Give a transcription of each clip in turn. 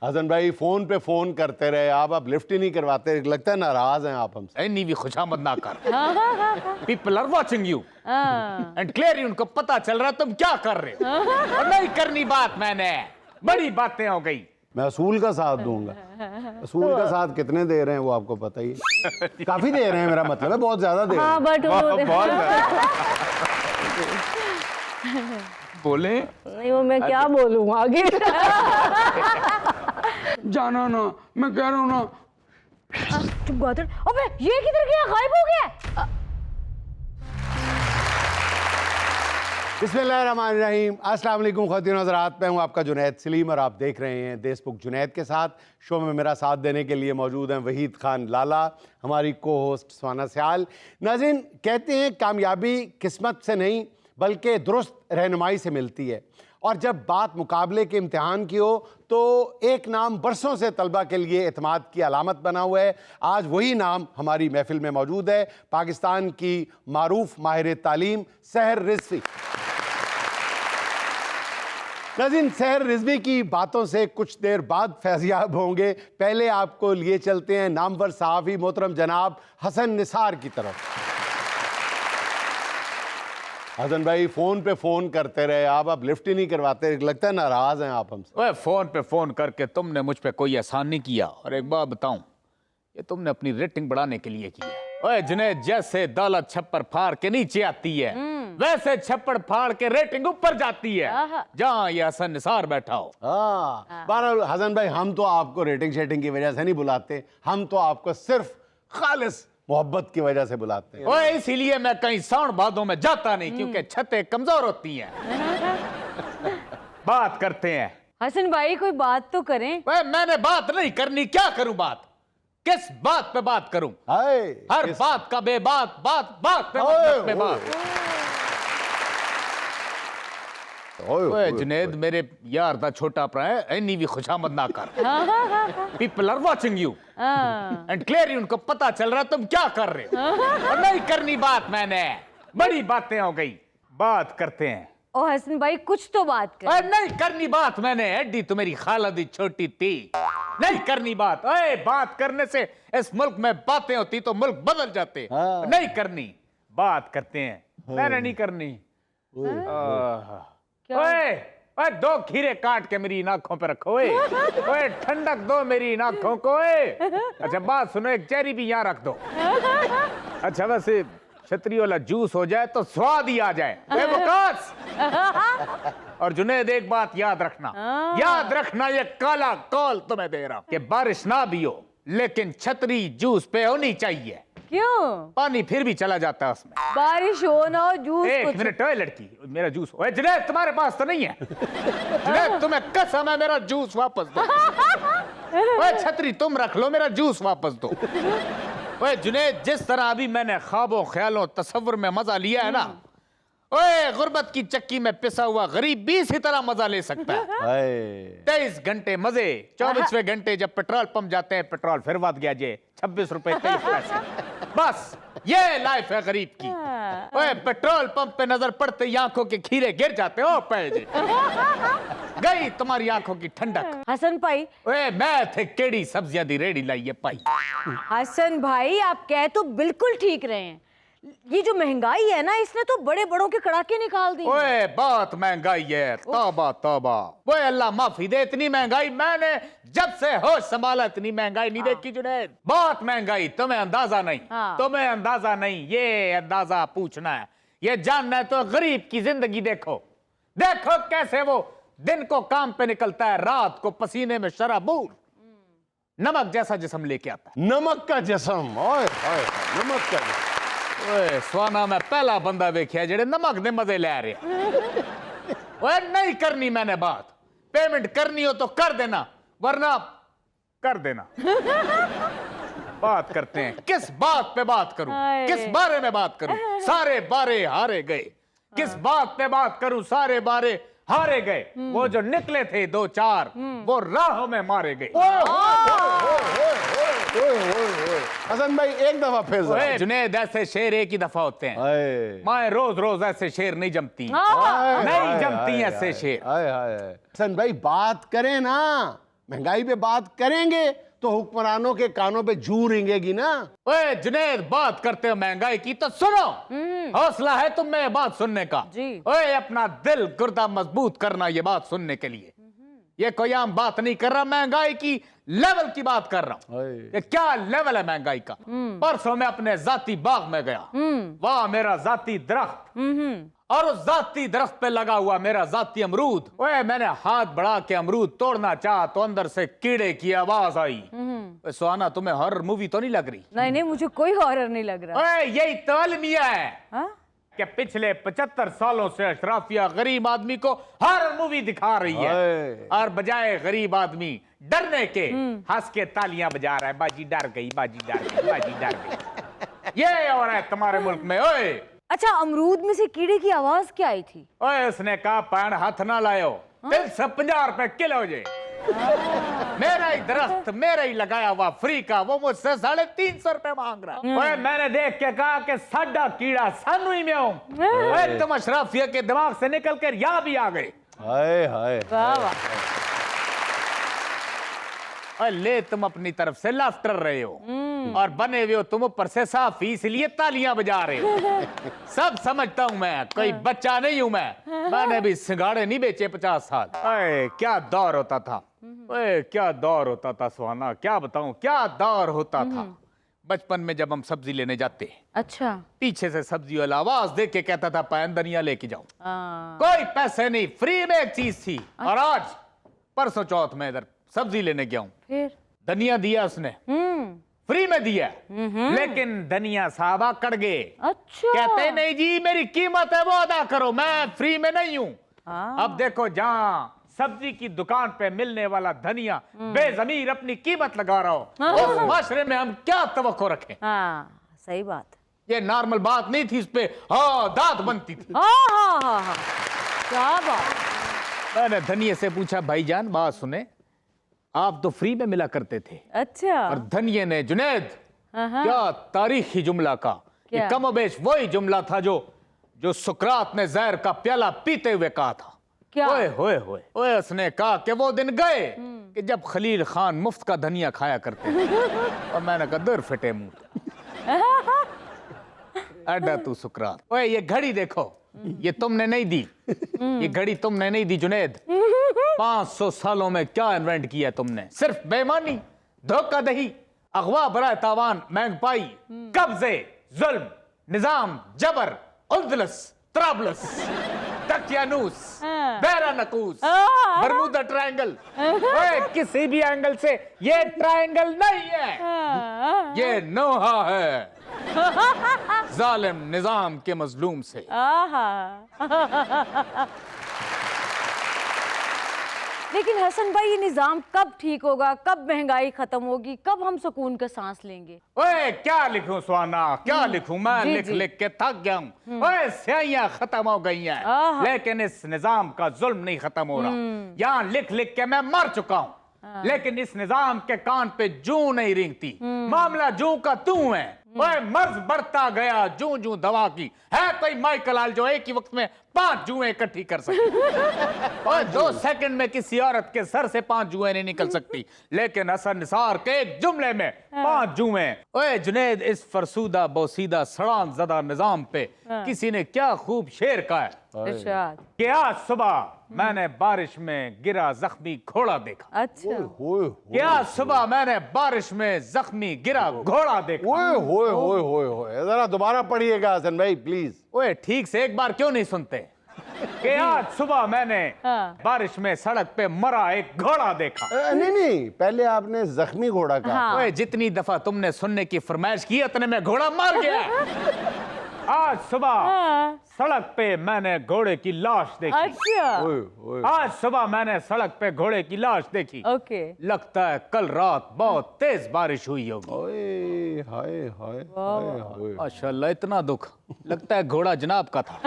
हसन भाई फोन पे फोन करते रहे आप लिफ्ट ही नहीं करवाते, लगता है नाराज हैं आप हमसे। नहीं भी खुशामद ना कर। People are watching you and clearly उनको पता चल रहा है तुम क्या कर रहे हो। और नहीं करनी बात मैंने, बड़ी बातें हो गई। मैं असूल का साथ दूंगा। असूल का साथ कितने दे रहे हैं वो आपको पता ही है। काफी दे रहे हैं, मेरा मतलब है बहुत ज्यादा दे रहे हैं। बट बहुत बोले नहीं, वो मैं क्या बोलूँ आगे। जाना ना, मैं कह रहा हूँ ना। चुप गादड़, अबे ये किधर गया, गायब हो गया। बिस्मिल्लाहिर्रहमानिर्रहीम, अस्सलाम वालेकुम ख़वातीन और हज़रात, मैं हूँ आपका जुनैद सलीम और आप देख रहे हैं देशबुक जुनैद के साथ। शो में मेरा साथ देने के लिए मौजूद हैं वहीद खान लाला, हमारी को होस्ट स्वाना सियाल। नाज़रीन, कहते हैं कामयाबी किस्मत से नहीं बल्कि दुरुस्त रहनुमाई से मिलती है, और जब बात मुकाबले के इम्तिहान की हो तो एक नाम बरसों से तलबा के लिए एतमाद की अलामत बना हुआ है। आज वही नाम हमारी महफिल में मौजूद है, पाकिस्तान की मारूफ माहिर तालीम सहर रिजवी। नाज़रीन, सहर रिजवी की बातों से कुछ देर बाद फैज़याब होंगे। पहले आपको लिए चलते हैं नामवर सहाफ़ी मोहतरम जनाब हसन निसार की तरफ। हसन भाई फोन पे फोन करते रहे आप लिफ्ट ही नहीं करवाते, लगता है नाराज हैं आप हमसे। ओए फोन पे फोन करके तुमने मुझ पे कोई एहसान नहीं किया। और एक बात बताऊं, ये तुमने अपनी रेटिंग बढ़ाने के लिए किया। ओए जुनैद, जैसे दौलत छप्पर फाड़ के नीचे आती है वैसे छप्पड़ फाड़ के रेटिंग ऊपर जाती है जहां ये हसन निसार बैठा हो। बहरहाल हसन भाई, हम तो आपको रेटिंग शेटिंग की वजह से नहीं बुलाते, हम तो आपको सिर्फ खालिस मोहब्बत की वजह से बुलाते हैं। ओए इसीलिए मैं कहीं साउंड बादों में जाता नहीं, क्योंकि छतें कमजोर होती हैं। बात करते हैं। हसन भाई कोई बात तो करें। ओए मैंने बात नहीं करनी, क्या करूं बात? किस बात पे बात करूं? हर बात का बेबात, बात बात पे मतलब बेबात। ओए जुनैद, मेरे यार दा छोटा भरा है, इन्नी भी खुशामद ना कर। People are watching you and clearly उनको पता चल रहा है तुम क्या कर रहे हो। और नहीं करनी बात मैंने, बड़ी बातें हो गई। बात करते हैं। ओ हसन भाई कुछ तो बात कर। ओए नहीं करनी बात मैंने, एड्डी तो मेरी खाला दी छोटी थी। नहीं करनी बात। ओए बात करने से इस मुल्क में बातें होती तो मुल्क बदल जाते। नहीं करनी बात करते हैं। मैंने नहीं करनी। ओए ओए दो खीरे काट के मेरी आंखों पे रखो। ओए ठंडक दो मेरी आंखों को। अच्छा बात सुनो, एक चेरी भी यहाँ रख दो। अच्छा वैसे छतरी वाला जूस हो जाए तो स्वाद ही आ जाए। वकास और जुनैद, एक बात याद रखना, याद रखना, ये काला कौल तुम्हें दे रहा हूं कि बारिश ना भी हो लेकिन छतरी जूस पे होनी चाहिए। क्यों? पानी फिर भी चला जाता है उसमें। बारिश हो ना हो, जूस एक मिनट, ओए लड़की, मेरा जूस। ओए जुनैद, तुम्हारे पास तो नहीं है? जुनैद, तुम्हें कसम है, मेरा जूस वापस दो। ओए छतरी तुम रख लो, मेरा जूस वापस दो। ओए जुनैद, जिस तरह अभी मैंने ख्वाबों ख्यालों तसव्वुर में मजा लिया है ना, ओए गुर्बत की चक्की में पिसा हुआ गरीब भी इसी तरह मजा ले सकता है। 23 घंटे मजे, 24वें घंटे जब पेट्रोल पंप जाते हैं पेट्रोल फिर बढ़ गया जे 26 रुपए 23 पैसे। बस ये लाइफ है गरीब की। ओए पेट्रोल पंप पे नजर पड़ते ही आंखों के खीरे गिर जाते हो पैजे। गई तुम्हारी आंखों की ठंडक। हसन भाई, ओए मैं थे केड़ी सब्जियां दी रेडी लाई है पाई। हसन भाई आप कह तो बिल्कुल ठीक रहे हैं, ये जो महंगाई है ना इसने तो बड़े बड़ों के कड़ाके निकाल दिए। ओए बहुत महंगाई है, तौबा तौबा। ओए अल्लाह माफी दे, इतनी महंगाई मैंने जब से होश संभाला इतनी महंगाई नहीं देखी जुनैद। बहुत महंगाई, तुम्हें अंदाजा नहीं। तुम्हें अंदाजा नहीं, ये अंदाजा पूछना है, ये जानना है तो गरीब की जिंदगी देखो। देखो कैसे वो दिन को काम पे निकलता है, रात को पसीने में शराबूर नमक जैसा जिस्म लेके आता है। नमक का जिस्म, ओए ओए नमक का जिस्म। ओए स्वाना, मैं पहला बंदा वेख्या जेड़े नमक दे मजे ले रहे। ओए नहीं करनी मैंने बात, पेमेंट करनी हो तो कर देना वरना कर देना। बात करते हैं। किस बात पे बात करूं, किस बारे में बात करूं? सारे बारे हारे गए। किस बात पे बात करूं? सारे बारे हारे गए। वो जो निकले थे 2-4 वो राहों में मारे गए। हसन भाई एक दफा फिर जुनैद, ऐसे शेर एक ही दफा होते हैं। माए रोज रोज ऐसे शेर नहीं जमती, नहीं जमती ऐसे शेर। हसन भाई बात करें ना, महंगाई पे बात करेंगे तो हुक्मरानों के कानों पे जू रेंगेगी ना। ओए जुनैद, बात करते हो महंगाई की तो सुनो। हौसला है तुम में बात सुनने का। जी। ओए अपना दिल गुर्दा मजबूत करना ये बात सुनने के लिए। ये कोई आम बात नहीं कर रहा, महंगाई की लेवल की बात कर रहा हूं। ये क्या लेवल है महंगाई का। परसों मैं अपने जाती बाग में गया, वहां मेरा जाती दरख्त और उस जाती दरख्त पे लगा हुआ मेरा जाती अमरूद। ओए मैंने हाथ बढ़ा के अमरूद तोड़ना चाहा तो अंदर से कीड़े की आवाज आई। सुहाना, तुम्हें हॉरर मूवी तो नहीं लग रही? नहीं नहीं, मुझे कोई हॉरर नहीं लग रहा। ओए यही तो अलमिया है हाँ? कि पिछले 75 सालों से अशराफिया गरीब आदमी को हॉरर मूवी दिखा रही है, और बजाय गरीब आदमी डरने के हंस के तालियां बजा रहा है। बाजी डर गई, बाजी डर गई, बाजी डर गई। ये हो रहा है तुम्हारे मुल्क में। ओए अच्छा, अमरूद में से कीड़े की आवाज क्या आई थी? ओए उसने कहा पैन हाथ ना लायो, 350 रुपए किलो जे। मेरा ही दरख्त मेरा ही लगाया हुआ फ्री का, वो मुझसे 350 रुपए मांग रहा। ओए मैंने देख के कहा कि साडा कीड़ा सानू ही में हूं। ओए तुम अशराफिया के दिमाग से निकल कर यहां भी आ गए। हाय हाय। वाह वाह। ओए ले तुम अपनी तरफ से लाफ्टर रहे हो और बने हुए हो तुम ऊपर से साफी, इसलिए तालियां बजा रहे हो। सब समझता हूं मैं, कोई बच्चा नहीं हूं मैं। मैंने भी सिंगाड़े नहीं बेचे 50 साल। ओए क्या दौर होता था, ओए क्या दौर होता था सुहाना, क्या बताऊं क्या दौर होता था। बचपन में जब हम सब्जी लेने जाते, अच्छा। पीछे से सब्जी वाला आवाज देख के कहता था पैन धनिया लेके जाओ। हाँ। कोई पैसे नहीं, फ्री में एक चीज थी। और आज परसों चौथ में इधर सब्जी लेने गया हूं, फिर धनिया दिया उसने, फ्री में दिया, लेकिन धनिया साहबा कट गए। अच्छा। कहते नहीं जी मेरी कीमत है वो अदा करो, मैं फ्री में नहीं हूं। हाँ। अब देखो जहां सब्जी की दुकान पे मिलने वाला धनिया बेजमीर अपनी कीमत लगा रहा हो, उस माशरे में हम क्या तवक्को रखें। हाँ सही बात। ये नॉर्मल बात नहीं थी, इस पे हाँ दांत बनती थी। हाँ हाँ हाँ हाँ, क्या बात। मैंने धनिये से पूछा भाईजान बात सुने, आप तो फ्री में मिला करते थे। अच्छा। और धनिये ने जुनैद क्या तारीखी जुमला का, ये कमोबेश वही जुमला था जो सुकरात ने जहर का प्याला पीते हुए कहा था। क्या? ओए होए होए ओए, उसने कहा कि वो दिन गए कि जब खलील खान मुफ्त का धनिया खाया करते थे। और मैंने कहा दर फटे मुंह। अड्डा तू सुकरात। ओए ये घड़ी देखो, ये तुमने नहीं दी, ये घड़ी तुमने नहीं दी जुनैद। 500 सालों में क्या इन्वेंट किया तुमने? सिर्फ बेईमानी, धोखाधड़ी, अगवा बराए तावान, महंगाई, कब्जे, जुल्म, निजाम, जबर, उल्दलस, त्राबलस, तकियानूस, बैरानकूस, बरमूदा ट्रायंगल। ओए किसी भी एंगल से ये ट्रायंगल नहीं है, ये नोहा है जालिम निजाम के मजलूम से। लेकिन हसन भाई, ये निजाम कब ठीक होगा, कब महंगाई खत्म होगी, कब हम सुकून का सांस लेंगे? ओए क्या लिखूं सुहाना, क्या लिखूं मैं, जी, लिख जी। लिख के थक गया हूं। ओए स्याहियां खत्म हो गई हैं, लेकिन इस निजाम का जुल्म नहीं खत्म हो रहा। यहाँ लिख लिख के मैं मर चुका हूँ, लेकिन इस निजाम के कान पे जूं नहीं रेंगती। मामला जूं का तू है। ओए मर्ज बढ़ता गया जूं जूं दवा की। है कोई माइकल जो एक ही वक्त में 5 जुएं इकट्ठी कर सकती? ओए 2 सेकंड में किसी औरत के सर से 5 जुएं नहीं निकल सकती, लेकिन हसन निसार के एक जुमले में 5 जुएं। ओए जुनैद, इस फरसूदा बोसीदा सड़ान ज़दा निजाम पे किसी ने क्या खूब शेर कहा है इरशाद। कि आज सुबह मैंने बारिश में गिरा जख्मी घोड़ा देखा। अच्छा। कि आज सुबह मैंने बारिश में जख्मी गिरा घोड़ा देखा। ओए होए होए होए, जरा दोबारा पढ़िएगा हसन भाई प्लीज। ओए ठीक से एक बार क्यों नहीं सुनते? कि आज सुबह मैंने बारिश में सड़क पे मरा एक घोड़ा देखा। नहीं नहीं, पहले आपने जख्मी घोड़ा कहा। ओए जितनी दफा तुमने सुनने की फरमाइश की उतने में घोड़ा मर गया। आज सुबह सड़क पे मैंने घोड़े की लाश देखी। अच्छा। ओए ओए, आज सुबह मैंने सड़क पे घोड़े की लाश देखी। ओके। लगता है कल रात बहुत तेज बारिश हुई होगी। ओए हाय हाय हाय हाय। माशाल्लाह, इतना दुख, लगता है घोड़ा जनाब का था।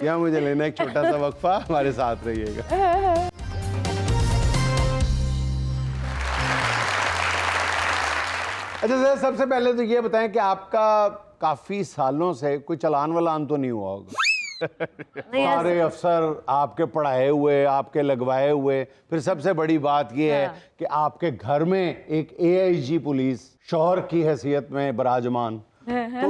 यहाँ मुझे लेना एक छोटा सा वक्फा, हमारे साथ रहिएगा। अच्छा सर, सबसे पहले तो ये बताएं कि आपका काफी सालों से कोई चालान वालान तो नहीं हुआ होगा? सारे अफसर आपके पढ़ाए हुए, आपके लगवाए हुए, फिर सबसे बड़ी बात ये है कि आपके घर में एक AIG पुलिस शौहर की हैसियत में विराजमान। तो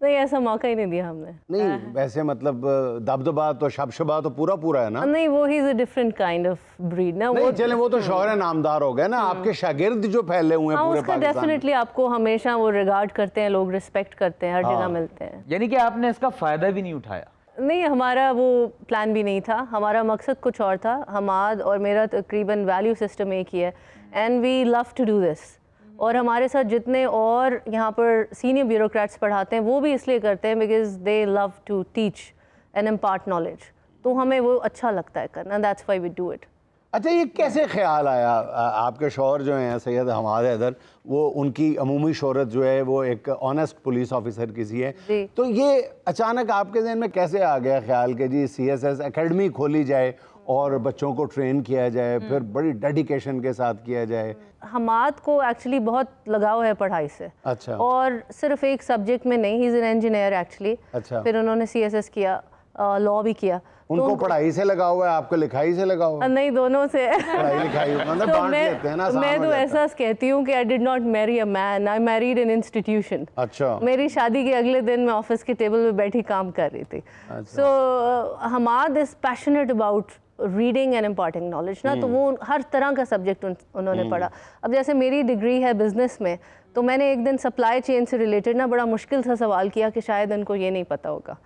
नहीं, ऐसा मौका ही नहीं दिया हमने। नहीं वैसे मतलब दबदबा तो शबशबा तो पूरा पूरा है ना। नहीं, वो he is a different kind of breed ना। नहीं चले वो तो शौहर नामदार हो गए ना, आपके शागिर्द जो फैले हुए हैं हाँ, पूरे उसका पाकिस्तान में। डेफिनेटली आपको हमेशा वो रिगार्ड करते हैं लोग, रिस्पेक्ट करते हैं, हर जगह मिलते हैं। यानी कि आपने इसका फायदा भी नहीं उठाया? नहीं, हमारा वो प्लान भी नहीं था, हमारा मकसद कुछ और था। हमाद और मेरा तकरीबन वैल्यू सिस्टम एक ही है, and we love to do this. और हमारे साथ जितने और यहाँ पर सीनियर ब्यूरोक्रेट्स पढ़ाते हैं वो भी इसलिए करते हैं because they love to teach and impart knowledge, तो हमें वो अच्छा लगता है करना, that's why we do it. अच्छा ये कैसे ख्याल आया आपके शौहर जो हैं सैयद हमाद हैदर, वो उनकी अमूमी शोहरत जो है वो एक ऑनेस्ट पुलिस ऑफिसर की सी है, तो ये अचानक आपके जहन में कैसे आ गया ख्याल कि जी CSS एकेडमी खोली जाए और बच्चों को ट्रेन किया जाए, फिर बड़ी डेडिकेशन के साथ किया जाए? हमाद को एक्चुअली बहुत लगाव है पढ़ाई से। अच्छा। और सिर्फ एक सब्जेक्ट में नहीं, he is an engineer actually. अच्छा। फिर उन्होंने CSS किया, लॉ भी किया। उनको पढ़ाई से लगा हुआ है, आपको लिखाई से लगा हुआ है? नहीं, दोनों से। पढ़ाई लिखाई मतलब तो बांट लेते हैं ना, आसान मैं हो तो जाता है। ऐसा कहती हूँ कि I did not marry a man, I married an institution. अच्छा। मेरी शादी के अगले दिन मैं ऑफिस के टेबल पे बैठी काम कर रही थी। So Hamad is passionate about reading and imparting knowledge ना, तो वो हर तरह का सब्जेक्ट उन्होंने पढ़ा। अब जैसे मेरी डिग्री है बिजनेस में, तो मैंने एक दिन सप्लाई चेन से रिलेटेड ना बड़ा मुश्किल सा सवाल किया कि शायद उनको ये नहीं पता होगा।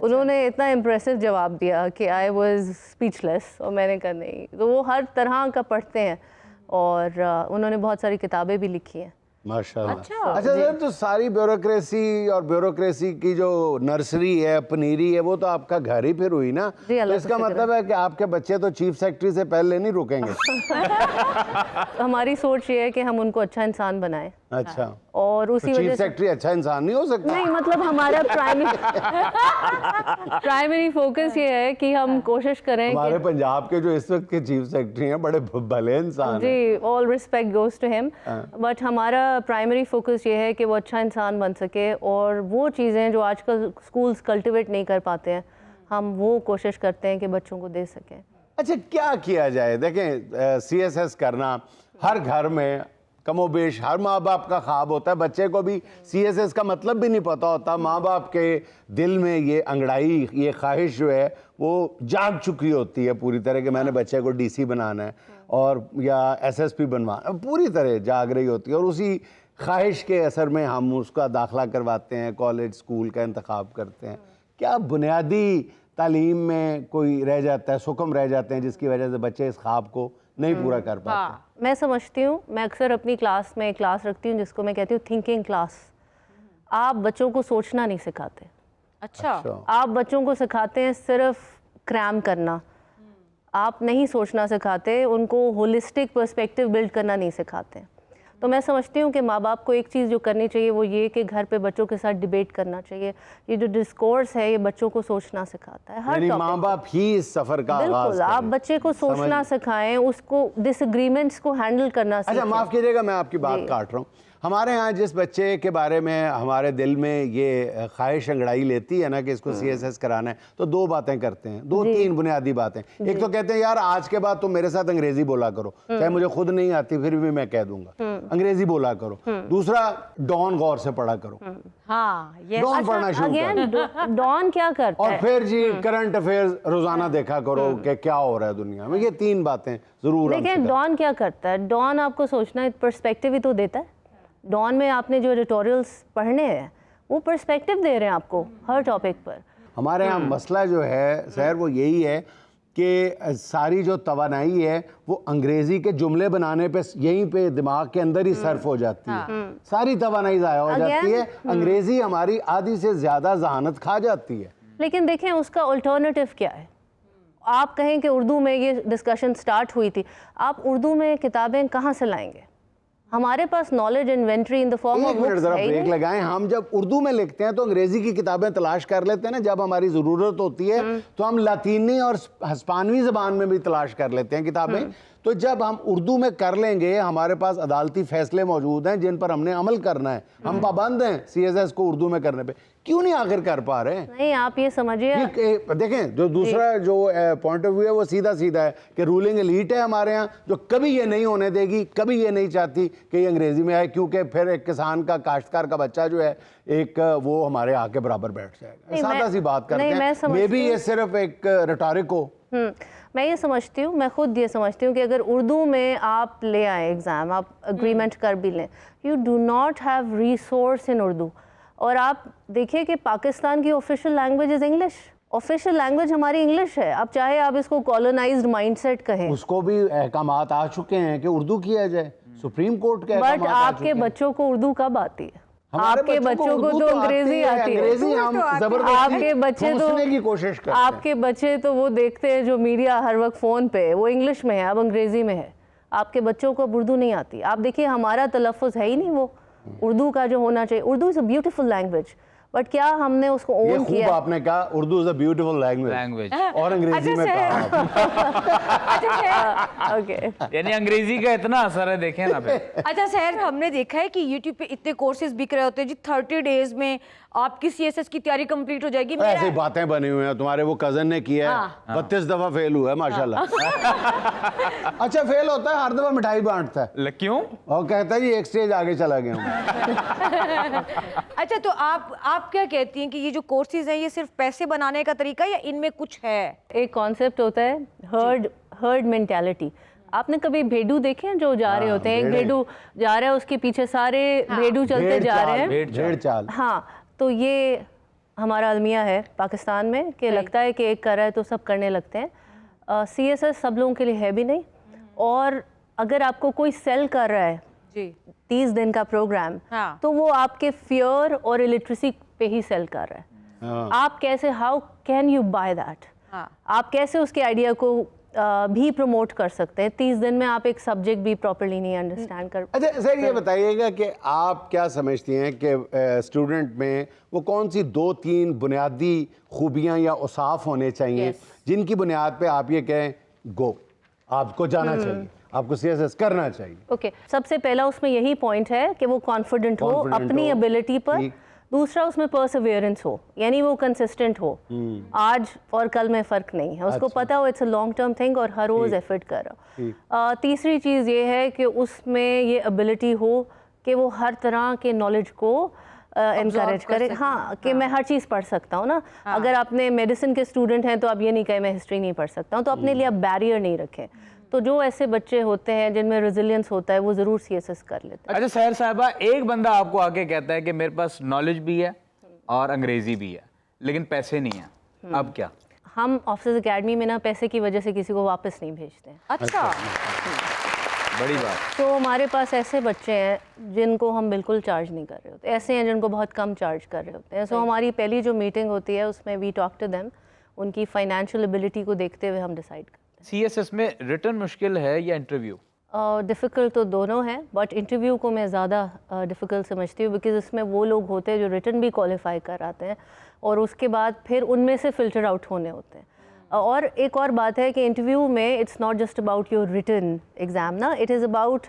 उन्होंने इतना इम्प्रेसिव जवाब दिया कि आई वाज स्पीचलेस, और मैंने कहा नहीं। तो वो हर तरह का पढ़ते हैं और उन्होंने बहुत सारी किताबें भी लिखी हैं। माशाल्लाह। अच्छा सर, तो सारी ब्यूरोक्रेसी और ब्यूरोक्रेसी की जो नर्सरी है, पनीरी है, वो तो आपका घर ही फिर हुई ना। जी, तो अल्लाह इसका का शुक्र मतलब है कि आपके बच्चे तो चीफ सेक्रेटरी से पहले नहीं रुकेंगे। हमारी सोच ये है कि हम उनको अच्छा इंसान बनाएं। अच्छा। और उसी तो वजह चीफ से सेक्रेटरी अच्छा इंसान नहीं हो सकता? नहीं, मतलब हमारा प्राइमरी फोकस ये है कि हम कोशिश करें हमारे कि पंजाब के जो इस वक्त के चीफ सेक्रेटरी हैं बड़े भले इंसान हैं। जी, all respect goes to him, but हमारा प्राइमरी फोकस ये है कि वो अच्छा इंसान बन सके, और वो चीज़ें जो आजकल स्कूल्स कल्टिवेट नहीं कर पाते हैं, हम वो कोशिश करते हैं कि बच्चों को दे सकें। अच्छा क्या किया जाए? देखें CSS करना हर घर में कमोबेश हर माँ बाप का ख्वाब होता है, बच्चे को भी CSS का मतलब भी नहीं पता होता। माँ बाप के दिल में ये अंगड़ाई, ये ख्वाहिश जो है वो जाग चुकी होती है पूरी तरह कि मैंने बच्चे को DC बनाना है और या SSP बनवाना, पूरी तरह जाग रही होती है। और उसी ख्वाहिश के असर में हम उसका दाखिला करवाते हैं, कॉलेज स्कूल का इंतखाब करते हैं। क्या बुनियादी तालीम में कोई रह जाता है, सुकम रह जाते हैं जिसकी वजह से बच्चे इस ख्वाब को नहीं पूरा कर पाते? मैं समझती हूँ, मैं अक्सर अपनी क्लास में क्लास रखती हूँ जिसको मैं कहती हूँ थिंकिंग क्लास। आप बच्चों को सोचना नहीं सिखाते। अच्छा। आप बच्चों को सिखाते हैं सिर्फ क्रैम करना, आप नहीं सोचना सिखाते, उनको होलिस्टिक पर्सपेक्टिव बिल्ड करना नहीं सिखाते। तो मैं समझती हूँ कि माँ बाप को एक चीज़ जो करनी चाहिए वो ये कि घर पे बच्चों के साथ डिबेट करना चाहिए। ये जो डिस्कोर्स है ये बच्चों को सोचना सिखाता है, हर यानी टॉपिक माँ बाप ही इस सफर का आगाज बिल्कुल। आप करें। बच्चे को सोचना सिखाएं, उसको डिसएग्रीमेंट्स को हैंडल करना अच्छा सिखाएं। माफ़ कीजिएगा, मैं आपकी बात काट रहा हूँ। हमारे यहाँ जिस बच्चे के बारे में हमारे दिल में ये ख्वाहिश अंगड़ाई लेती है ना कि इसको CSS कराना है, तो दो बातें करते हैं, दो तीन बुनियादी बातें। एक तो कहते हैं यार आज के बाद तुम मेरे साथ अंग्रेजी बोला करो, चाहे मुझे खुद नहीं आती फिर भी मैं कह दूंगा, अंग्रेजी बोला करो। दूसरा, डॉन गौर से पढ़ा करो। हाँ, ये डॉन पढ़ना शुरू करो। अगेन डॉन क्या करता और है? फिर जी करंट अफेयर्स रोजाना देखा करो कि क्या हो रहा है दुनिया में। ये तीन बातें जरूर हम देखिए सिखाएं। डॉन क्या करता है, डॉन आपको सोचना एक पर्सपेक्टिव ही तो देता है। डॉन में आपने जो एडिटोरियल्स पढ़ने हैं वो पर्सपेक्टिव दे रहे हैं आपको हर टॉपिक पर। हमारे यहाँ मसला जो है सर वो यही है कि सारी जो तवानाई है वो अंग्रेजी के जुमले बनाने पे यहीं पे दिमाग के अंदर ही सर्फ हो जाती है। सारी तवानाई ज़ाया हो जाती है, अंग्रेजी हमारी आधी से ज़्यादा जहानत खा जाती है। लेकिन देखें उसका अल्टरनेटिव क्या है। आप कहें कि उर्दू में ये डिस्कशन स्टार्ट हुई थी, आप उर्दू में किताबें कहाँ से लाएंगे? हमारे पास knowledge inventory in the form of एक मिनट बुक्स जरा है ही ब्रेक नहीं। लगाएं। हम जब उर्दू में लिखते हैं तो अंग्रेजी की किताबें तलाश कर लेते हैं ना, जब हमारी ज़रूरत होती है तो हम लातीनी और हिस्पानवी ज़बान में भी तलाश कर लेते हैं किताबें। तो जब हम उर्दू में कर लेंगे, हमारे पास अदालती फैसले मौजूद हैं जिन पर हमने अमल करना है, हम पाबंद हैं CSS को उर्दू में करने पे। क्यों नहीं आखिर कर पा रहे हैं? नहीं, आप ये समझिए, देखें, जो दूसरा जो पॉइंट ऑफ व्यू है वो सीधा सीधा है कि रूलिंग एलीट है हमारे यहाँ जो कभी ये नहीं होने देगी, कभी ये नहीं चाहती कि ये अंग्रेजी में आए, क्योंकि फिर एक किसान का, काश्तकार का बच्चा जो है एक वो हमारे आके बराबर बैठ जाएगा। सादा सी बात करते हैं, मे बी ये सिर्फ एक रिटोरिक हो। मैं ये समझती हूँ, मैं खुद ये समझती हूँ कि अगर उर्दू में आप ले आए एग्ज़ाम, आप अग्रीमेंट कर भी लें, you do not have resource in Urdu. और आप देखिए कि पाकिस्तान की official language is English, official language हमारी इंग्लिश है। अब चाहे आप इसको कॉलोनाइज्ड माइंडसेट कहें, उसको भी अहकामात आ चुके हैं कि उर्दू किया जाए, सुप्रीम कोर्ट के बट आपके बच्चों को उर्दू कब आती है? आपके बच्चों को तो अंग्रेजी आती है। हम आपके जबरदस्ती बच्चे तो ठूंसने की कोशिश करते हैं। आपके बच्चे तो वो देखते हैं जो मीडिया हर वक्त फ़ोन पे, वो इंग्लिश में है, अब अंग्रेज़ी में है। आपके बच्चों को अब उर्दू नहीं आती। आप देखिए हमारा तलफ़ुज़ है ही नहीं वो उर्दू का जो होना चाहिए। Urdu is a beautiful language, but क्या हमने उसको ओन किया? आपने कहा Urdu is a beautiful language और अंग्रेजी में कहा। ओके, यानी अंग्रेजी का इतना असर है, देखें ना फिर। अच्छा सर, हमने देखा है कि YouTube पे इतने कोर्सेज बिक रहे होते हैं जी, 30 डेज में आपकी CSS की तैयारी कंप्लीट हो जाएगी। ऐसी बातें बनी हुई हैं, तुम्हारे वो कजन ने किया है, 32 दफा फेल हुआ है माशाल्लाह। अच्छा, फेल होता है, हर दफा मिठाई बांटता है, क्यों? और कहता है जी एक स्टेज आगे चला गया हूँ। अच्छा, तो आप क्या कहती हैं कि ये जो कोर्सेज हैं ये सिर्फ पैसे बनाने का तरीका या इनमें कुछ है? एक कॉन्सेप्ट होता है हर्ड मेंटालिटी। आपने कभी भेड़ू देखे हैं जो जा रहे होते हैं? एक भेड़ू जा रहा है, उसके पीछे सारे भेड़ू चलते जा रहे हैं, भेड़ चाल। हाँ, तो ये हमारा अलमिया है पाकिस्तान में कि लगता है कि एक कर रहा है तो सब करने लगते हैं। CSS सब लोगों के लिए है भी नहीं, और अगर आपको कोई सेल कर रहा है जी 30 दिन का प्रोग्राम, हाँ। तो वो आपके फियर और इलिटरेसी पे ही सेल कर रहा है। हाँ। आप कैसे, how can you by that? आप कैसे उसके आइडिया को भी प्रमोट कर सकते हैं? 30 दिन में आप एक सब्जेक्ट भी प्रॉपर्ली नहीं अंडरस्टैंड कर। अच्छा सर, ये बताइएगा कि आप क्या समझती हैं कि स्टूडेंट में वो कौन सी 2-3 बुनियादी खूबियां या औसाफ होने चाहिए जिनकी बुनियाद पे आप ये कहें गो, आपको जाना चाहिए, आपको CSS करना चाहिए? ओके, सबसे पहला उसमें यही पॉइंट है कि वो कॉन्फिडेंट हो अपनी एबिलिटी पर। दूसरा, उसमें परसिवियरेंस हो, यानी वो कंसिस्टेंट हो, आज और कल में फ़र्क नहीं है, उसको पता हो it's a long term thing और हर रोज़ एफर्ट कर रहा। तीसरी चीज़ ये है कि उसमें ये एबिलिटी हो कि वो हर तरह के नॉलेज को इनकरेज करे। हाँ, कि मैं हर चीज़ पढ़ सकता हूँ ना। अगर आपने मेडिसिन के स्टूडेंट हैं तो आप ये नहीं कहें मैं हिस्ट्री नहीं पढ़ सकता हूँ, तो अपने लिए आप बैरियर नहीं रखें। तो जो ऐसे बच्चे होते हैं जिनमें रेजिलियंस होता है वो ज़रूर CSS कर लेते हैं। अच्छा सहर साहिबा, एक बंदा आपको आके कहता है कि मेरे पास नॉलेज भी है और अंग्रेजी भी है लेकिन पैसे नहीं है, अब क्या? हम ऑफिसर्स एकेडमी में ना पैसे की वजह से किसी को वापस नहीं भेजते हैं। अच्छा, बड़ी बात। तो हमारे पास ऐसे बच्चे हैं जिनको हम बिल्कुल चार्ज नहीं कर रहे होते, ऐसे हैं जिनको बहुत कम चार्ज कर रहे होते हैं। सो हमारी पहली जो मीटिंग होती है उसमें वी टॉक टू देम, उनकी फाइनेंशियल एबिलिटी को देखते हुए हम डिसाइड करते हैं। CSS में रिटर्न मुश्किल है या इंटरव्यू? डिफ़िकल्ट तो दोनों हैं, बट इंटरव्यू को मैं ज़्यादा डिफ़िकल्ट समझती हूँ, बिकॉज इसमें वो लोग होते हैं जो रिटर्न भी क्वालिफाई कर आते हैं और उसके बाद फिर उनमें से फ़िल्टर आउट होने होते हैं। और एक और बात है कि इंटरव्यू में it's not just about your written exam ना, it is about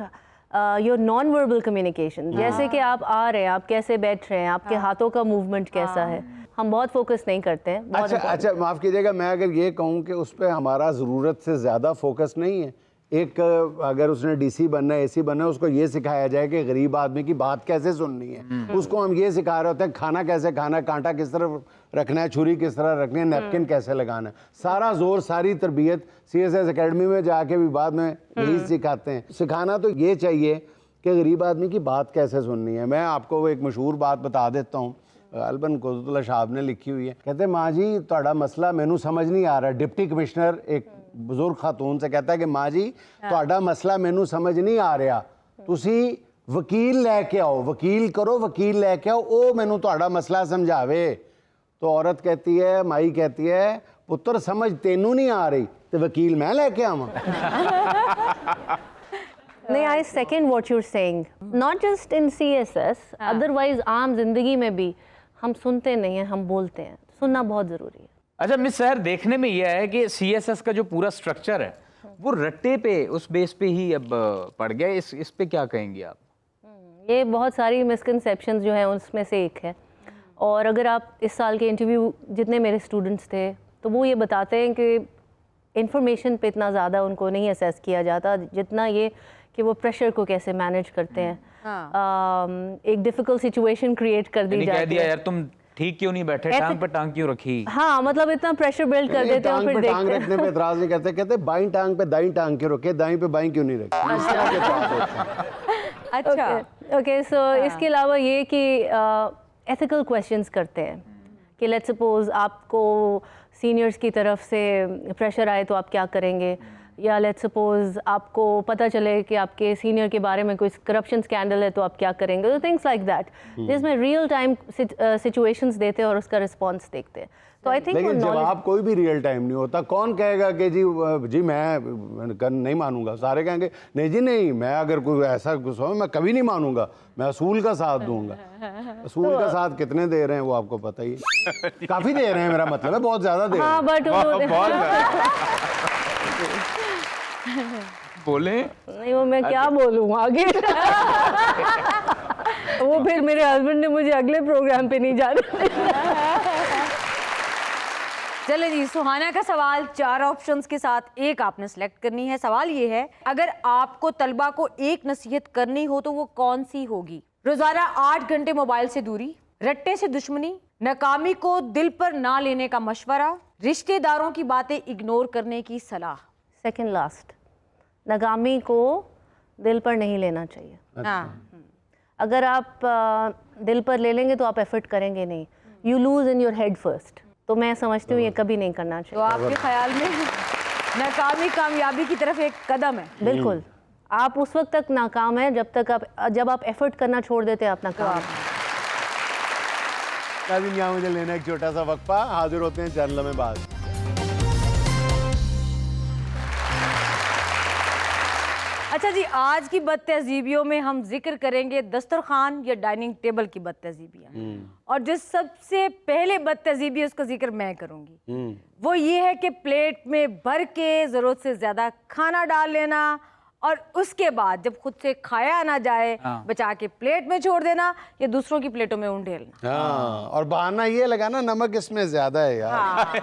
your non verbal communication. जैसे कि आप आ रहे हैं, आप कैसे बैठ रहे हैं, आपके हाथों का मूवमेंट कैसा है, हम बहुत फोकस नहीं करते हैं। अच्छा, माफ़ कीजिएगा, मैं अगर ये कहूँ कि उस पर हमारा ज़रूरत से ज़्यादा फोकस नहीं है। एक अगर उसने DC बनना है, AC बनना है, उसको ये सिखाया जाए कि गरीब आदमी की बात कैसे सुननी है। उसको हम ये सिखा रहे होते हैं खाना कैसे खाना है, कांटा किस तरह रखना है, छुरी किस तरह रखनी है, नैपकिन कैसे लगाना है। सारा जोर, सारी तरबियत CSS एकेडमी में जाके भी बाद में यही सिखाते हैं। सिखाना तो ये चाहिए कि गरीब आदमी की बात कैसे सुननी है। मैं आपको एक मशहूर बात बता देता हूँ, अलबन कुतुबुल्लाह साहब ने लिखी हुई है। कहते माँ जी तुहाड़ा मसला मैनू समझ नहीं आ रहा। डिप्टी कमिश्नर एक बुजुर्ग खातून से कहता है कि माँ जी तुहाड़ा मसला मैनू समझ नहीं आ रहा, तुसी वकील लैके आओ, वकील करो, वकील लैके आओ, ओ मैनू तुहाड़ा मसला समझावे। तो औरत कहती है, माई कहती है, पुत्र समझ तेनू नहीं आ रही तो वकील मैं लैके आवां? नहीं, I second what you are saying, not just in CSS, otherwise आम जिंदगी में भी हम सुनते नहीं हैं, हम बोलते हैं। सुनना बहुत ज़रूरी है। अच्छा मिस सहर, देखने में यह है कि CSS का जो पूरा स्ट्रक्चर है वो रट्टे पे, उस बेस पे ही अब पड़ गया। इस पे क्या कहेंगे आप? ये बहुत सारी मिसकंसेप्शंस जो है उसमें से एक है। और अगर आप इस साल के इंटरव्यू जितने मेरे स्टूडेंट्स थे तो वो ये बताते हैं कि इंफॉर्मेशन पे इतना ज़्यादा उनको नहीं असेस किया जाता जितना ये कि वो प्रेशर को कैसे मैनेज करते हैं। एक डिफ़िकल्ट सिचुएशन क्रिएट कर दी यानी कह जाती दिया है। यार तुम ठीक क्यों नहीं बैठे, टांग पे टांग क्यों रखी। हाँ, मतलब इतना प्रेशर बिल्ड कर देते हैं और टांग फिर पे टांग देखते रखने पे एतराज नहीं करते, कहते बाईं टांग पे दाईं टांग क्यों रखे, दाईं पे बाईं क्यों नहीं रखी। इस तरह के जवाब होते हैं। अच्छा ओके सो इसके अलावा ये कि एथिकल क्वेश्चंस करते हैं कि लेट्स सपोज आपको सीनियर्स की तरफ से प्रेशर आए तो आप क्या करेंगे, या लेट्स सपोज आपको पता चले कि आपके सीनियर के बारे में कोई करप्शन स्कैंडल है तो आप क्या करेंगे, तो थिंग्स लाइक दैट जिसमें रियल टाइम सिचुएशंस देते हैं और उसका रिस्पॉन्स देखते हैं। तो आई थिंक लेकिन जवाब कोई भी रियल टाइम नहीं होता। कौन कहेगा कि जी मैं नहीं मानूंगा, सारे कहेंगे नहीं जी नहीं, मैं अगर कोई ऐसा कुछ हो मैं कभी नहीं मानूंगा, मैं असूल का साथ दूंगा। असूल का साथ कितने दे रहे हैं वो आपको पता ही है। काफी दे रहे हैं, मेरा मतलब है बहुत ज्यादा दे रहे हैं। हाँ बट बोले नहीं, वो मैं क्या बोलूँ आगे। वो फिर मेरे हस्बैंड ने मुझे अगले प्रोग्राम पे नहीं जाने। चले जी, सुहाना का सवाल 4 ऑप्शंस के साथ एक आपने सेलेक्ट करनी है। सवाल ये है, अगर आपको तलबा को एक नसीहत करनी हो तो वो कौन सी होगी? रोजाना 8 घंटे मोबाइल से दूरी, रट्टे से दुश्मनी, नाकामी को दिल पर ना लेने का मशवरा, रिश्तेदारों की बातें इग्नोर करने की सलाह। सेकंड लास्ट, नाकामी को दिल पर नहीं लेना चाहिए। हाँ, अगर आप दिल पर ले लेंगे तो आप एफर्ट करेंगे नहीं, you lose in your head first. तो मैं समझती हूँ ये कभी नहीं करना तो चाहिए। आपके ख्याल में नाकामी कामयाबी की तरफ एक कदम है? बिल्कुल, आप उस वक्त तक नाकाम हैं जब आप एफर्ट करना छोड़ देते हैं, आप नाकाम हैं। नाज़रीन, यहाँ मुझे लेना एक छोटा सा वक्फा, हाजिर होते हैं चंद लम्हे बाद। अच्छा जी, आज की बदतहजीबियों में हम जिक्र करेंगे दस्तरखान या डाइनिंग टेबल की बदतहजीबियाँ। और जो सबसे पहले बदतहजीबी है उसका जिक्र मैं करूंगी, वो ये है कि प्लेट में भर के ज़रूरत से ज़्यादा खाना डाल लेना और उसके बाद जब खुद से खाया ना जाए बचा के प्लेट में छोड़ देना या दूसरों की प्लेटों में उंडेलना। हाँ, और बहाना ये लगाना नमक इसमें ज्यादा है यार।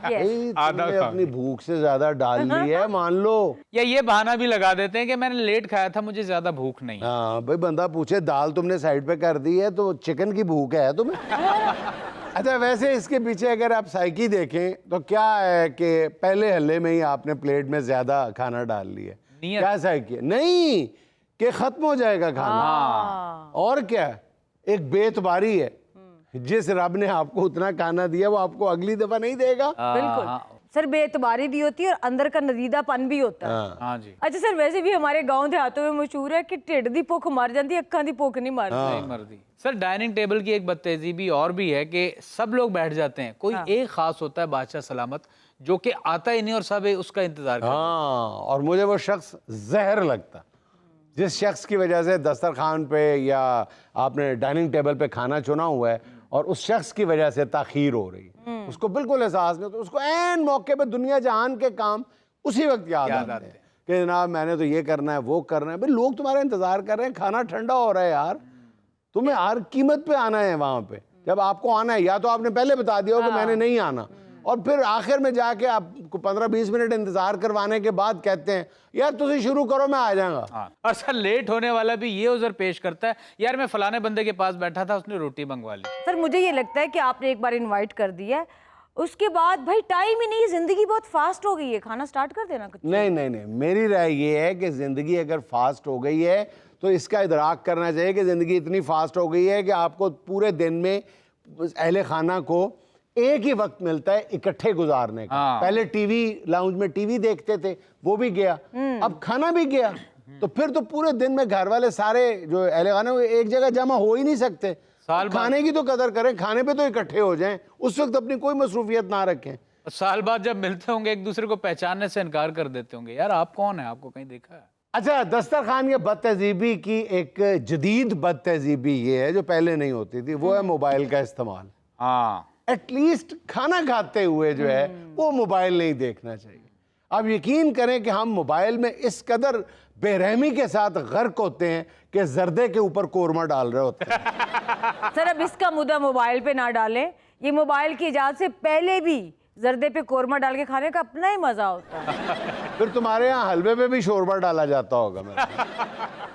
यस। तुमने अपनी भूख से ज्यादा डाल ली है मान लो। या ये बहाना भी लगा देते हैं कि मैंने लेट खाया था, मुझे ज्यादा भूख नहीं। हाँ भाई, बंदा पूछे दाल तुमने साइड पे कर दी है तो चिकन की भूख है तुम्हें। अच्छा, वैसे इसके पीछे अगर आप साइकी देखें तो क्या है कि पहले हल्ले में ही आपने प्लेट में ज्यादा खाना डाल लिया, क्या साइकी है? नहीं कि खत्म हो जाएगा खाना। और क्या, एक बेतबारी है, जिस रब ने आपको उतना खाना दिया वो आपको अगली दफा नहीं देगा। बिल्कुल सर, बेतबारी भी होती है और अंदर का नदीदापन भी होता है। हाँ जी। अच्छा सर, वैसे भी हमारे गांव देहातों में मशहूर है कि ढिड दी भुख मर जाती है, अक्खां दी भुख नहीं मरती। मर्दी। सर, डाइनिंग टेबल की एक बदतहजीबी और भी है कि सब लोग बैठ जाते हैं, कोई एक खास होता है बादशाह सलामत जो कि आता ही नहीं और सब उसका इंतजार करते हैं। हाँ, और मुझे वो शख्स जहर लगता, जिस शख्स की वजह से दस्तरखान पे या आपने डाइनिंग टेबल पे खाना चुना हुआ है और उस शख्स की वजह से ताखीर हो रही है, उसको बिल्कुल एहसास नहीं, तो उसको ऐन मौके पे दुनिया जहान के काम उसी वक्त याद आते हैं कि जनाब मैंने तो ये करना है वो करना है। भाई लोग तुम्हारा इंतजार कर रहे हैं, खाना ठंडा हो रहा है यार, तुम्हें हर कीमत पे आना है वहां पे। जब आपको आना है या तो आपने पहले बता दिया हो कि मैंने नहीं आना, और फिर आखिर में जाके आपको 15-20 मिनट इंतजार करवाने के बाद कहते हैं यार तुझे शुरू करो मैं आ जाऊंगा। और सर, लेट होने वाला भी ये उधर पेश करता है, यार मैं फलाने बंदे के पास बैठा था उसने रोटी मंगवा ली। सर मुझे ये लगता है कि आपने एक बार इनवाइट कर दिया है, उसके बाद भाई टाइम ही नहीं, जिंदगी बहुत फास्ट हो गई है, खाना स्टार्ट कर देना कुछ। नहीं नहीं नहीं, मेरी राय ये है कि जिंदगी अगर फास्ट हो गई है तो इसका इदराक करना चाहिए कि जिंदगी इतनी फास्ट हो गई है कि आपको पूरे दिन में अहले खाना को एक ही वक्त मिलता है इकट्ठे गुजारने का। पहले टीवी लाउंज में टीवी देखते थे, वो भी गया, अब खाना भी गया, तो फिर तो पूरे दिन में घर वाले सारे जो अहले खाना एक जगह जमा हो ही नहीं सकते। खाने की तो कदर करें, खाने पे तो इकट्ठे हो जाएं, उस वक्त अपनी कोई मसरूफियत ना रखें। साल बाद जब मिलते होंगे एक दूसरे को पहचानने से इनकार कर देते होंगे, यार आप कौन है, आपको कहीं देखा है? अच्छा, दस्तरखान या बदतहजीबी की एक जदीद बदतहजीबी ये है जो पहले नहीं होती थी, वो है मोबाइल का इस्तेमाल। हाँ, एटलीस्ट खाना खाते हुए जो है वो मोबाइल नहीं देखना चाहिए। आप यकीन करें कि हम मोबाइल में इस कदर बेरहमी के साथ गर्क होते हैं कि जर्दे के ऊपर कोरमा डाल रहे होते हैं। सर अब इसका मुद्दा मोबाइल पे ना डालें, ये मोबाइल की इजाज़त से पहले भी जर्दे पे कोरमा डाल के खाने का अपना ही मजा होता है। फिर तुम्हारे यहाँ हलवे पे भी शोरबा डाला जाता होगा।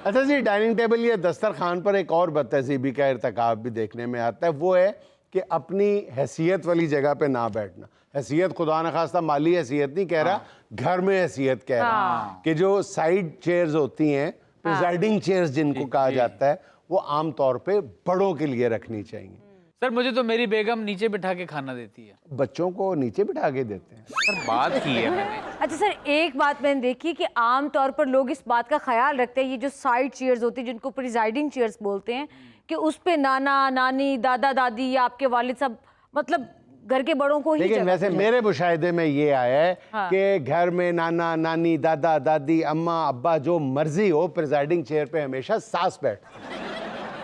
अच्छा जी, डाइनिंग टेबल या दस्तरखान पर एक और बदतहजीबी का इर्तिकाब भी देखने में आता है, वो है कि अपनी हैसियत वाली जगह पे ना बैठना। हैसियत खुदा न खास्ता माली हैसियत नहीं कह रहा, घर में हैसियत कह रहा कि जो साइड चेयर्स होती हैं, प्रिजाइडिंग चेयर्स जिनको कहा जाता है, वो आम तौर पे बड़ों के लिए रखनी चाहिए। सर मुझे तो मेरी बेगम नीचे बिठा के खाना देती है। बच्चों को नीचे बिठा के देते हैं। सर बात की है मैंने। अच्छा सर, एक बात मैंने देखी कि आम तौर पर लोग इस बात का ख्याल रखते हैं, ये जो साइड चेयर्स होती है जिनको प्रिजाइडिंग चेयर्स बोलते हैं, कि उस पे नाना नानी दादा दादी या आपके वालिद साहब, मतलब घर के बड़ों को ही लेकिन जगह वैसे दी मेरे मुशाहिदे में ये आया है हाँ। कि घर में नाना नानी दादा दादी अम्मा अब्बा जो मर्जी हो, प्रिजाइडिंग चेयर पे हमेशा सास बैठती है।